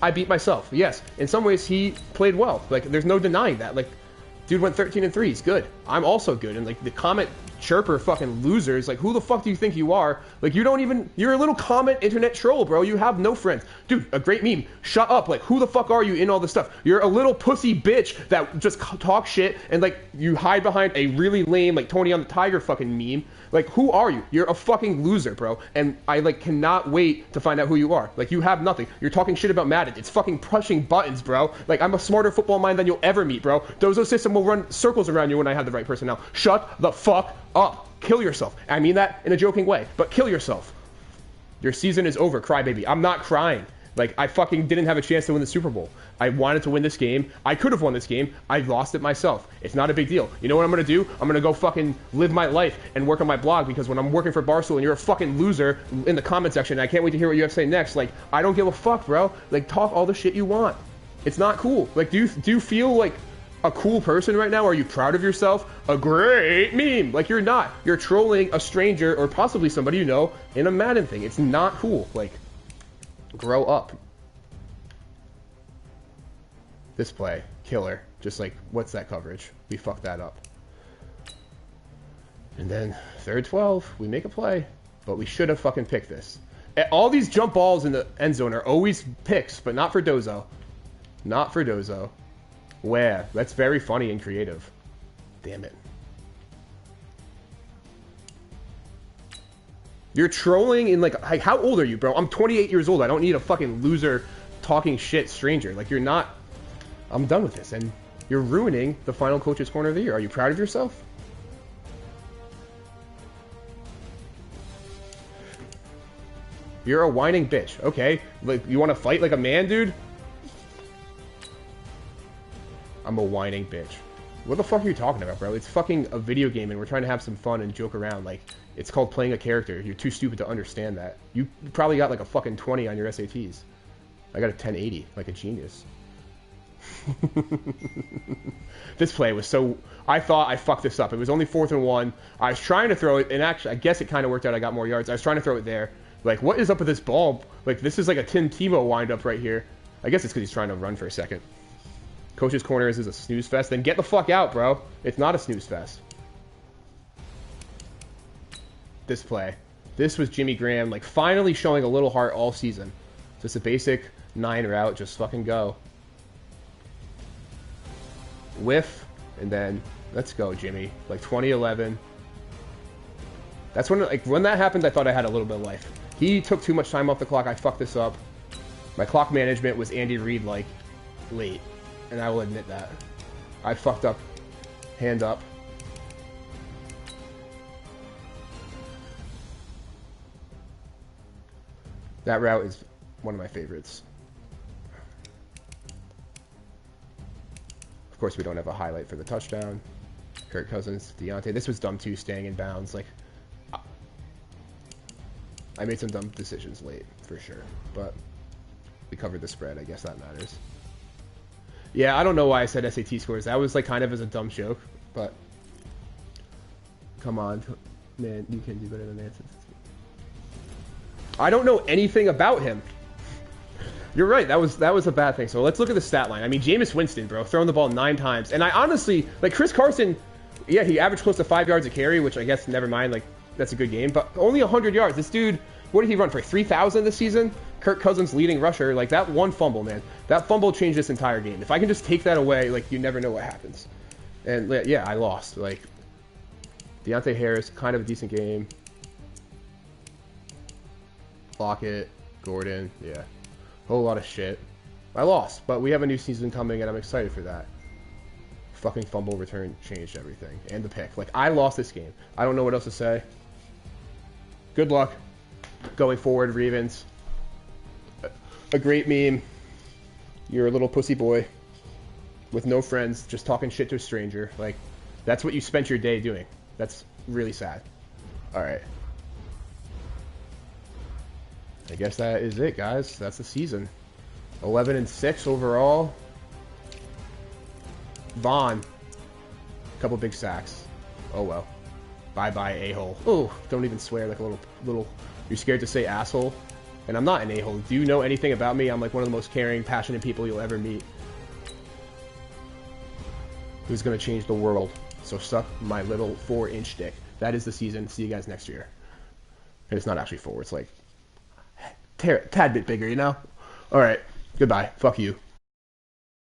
Speaker 1: I beat myself. Yes. In some ways, he played well. Like, there's no denying that. Like, dude went 13-3. He's good. I'm also good. And, like, the comment chirper fucking losers, like, who the fuck do you think you are? Like, you're a little comment internet troll, bro. You have no friends. Dude, a great meme. Shut up. Like, who the fuck are you in all this stuff? You're a little pussy bitch that just talk shit and, like, you hide behind a really lame, like, Tony on the Tiger fucking meme. Like, who are you? You're a fucking loser, bro. And I, like, cannot wait to find out who you are. Like, you have nothing. You're talking shit about Madden. It's fucking pushing buttons, bro. Like, I'm a smarter football mind than you'll ever meet, bro. Dozo system will run circles around you when I have the right personnel. Shut the fuck up. Kill yourself. I mean that in a joking way, but kill yourself. Your season is over, crybaby. I'm not crying. Like, I fucking didn't have a chance to win the Super Bowl. I wanted to win this game. I could have won this game. I lost it myself. It's not a big deal. You know what I'm going to do? I'm going to go fucking live my life and work on my blog, because when I'm working for Barstool and you're a fucking loser in the comment section, and I can't wait to hear what you have to say next. Like, I don't give a fuck, bro. Like, talk all the shit you want. It's not cool. Like, do you feel like a cool person right now? Are you proud of yourself? A great meme. Like, you're not. You're trolling a stranger or possibly somebody you know in a Madden thing. It's not cool. Like, grow up. This play, killer. Just like, what's that coverage? We fucked that up. And then, 3rd 12, we make a play. But we should have fucking picked this. All these jump balls in the end zone are always picks, but not for Dozo. Not for Dozo. Wow, that's very funny and creative. Damn it. You're trolling in, like, how old are you, bro? I'm 28 years old. I don't need a fucking loser talking shit stranger. Like, you're not... I'm done with this, and you're ruining the final Coach's Corner of the Year. Are you proud of yourself? You're a whining bitch. Okay, like, you want to fight like a man, dude? I'm a whining bitch. What the fuck are you talking about, bro? It's fucking a video game, and we're trying to have some fun and joke around. Like, it's called playing a character. You're too stupid to understand that. You probably got like a fucking 20 on your SATs. I got a 1080, like a genius. This play was so... I thought I fucked this up. It was only 4th and 1. I was trying to throw it, and actually, I guess it kind of worked out. I got more yards. I was trying to throw it there. Like, what is up with this ball? Like, this is like a Tim Tebow wind-up right here. I guess it's because he's trying to run for a second. Coach's Corner is a snooze fest. Then get the fuck out, bro. It's not a snooze fest. This play. This was Jimmy Graham, like, finally showing a little heart all season. Just a basic 9 route. Just fucking go. Whiff, and then let's go, Jimmy. Like 2011. That's when, like, when that happened, I thought I had a little bit of life. He took too much time off the clock. I fucked this up. My clock management was Andy Reid, like, late, and I will admit that. I fucked up. Hand up. That route is one of my favorites. Of course, we don't have a highlight for the touchdown. Kirk Cousins, Deontay. This was dumb, too, staying in bounds. Like, I made some dumb decisions late, for sure. But We covered the spread. I guess that matters. Yeah, I don't know why I said SAT scores. That was like kind of as a dumb joke, but come on, man, you can do better than that. I don't know anything about him. You're right. That was a bad thing. So let's look at the stat line. I mean, Jameis Winston, bro, throwing the ball 9 times, and I honestly like Chris Carson. Yeah, he averaged close to 5 yards a carry, which I guess never mind. Like that's a good game, but only 100 yards. This dude, what did he run for 3,000 this season? Kirk Cousins leading rusher. Like that one fumble, man. That fumble changed this entire game. If I can just take that away, like you never know what happens. And yeah, I lost. Like Deontay Harris, kind of a decent game. Lockett, Gordon, yeah. Whole lot of shit. I lost, but we have a new season coming, and I'm excited for that. Fucking fumble return changed everything. And the pick. Like, I lost this game. I don't know what else to say. Good luck going forward, Ravens. A great meme. You're a little pussy boy with no friends, just talking shit to a stranger. Like, that's what you spent your day doing. That's really sad. Alright. I guess that is it, guys. That's the season. 11-6 overall. Vaughn. Couple big sacks. Oh well. Bye-bye, a-hole. Oh, don't even swear like a little... You're scared to say asshole? And I'm not an a-hole. Do you know anything about me? I'm like one of the most caring, passionate people you'll ever meet. Who's gonna change the world? So suck my little 4-inch dick. That is the season. See you guys next year. And it's not actually 4. It's like... tad bit bigger, you know? Alright. Goodbye. Fuck you.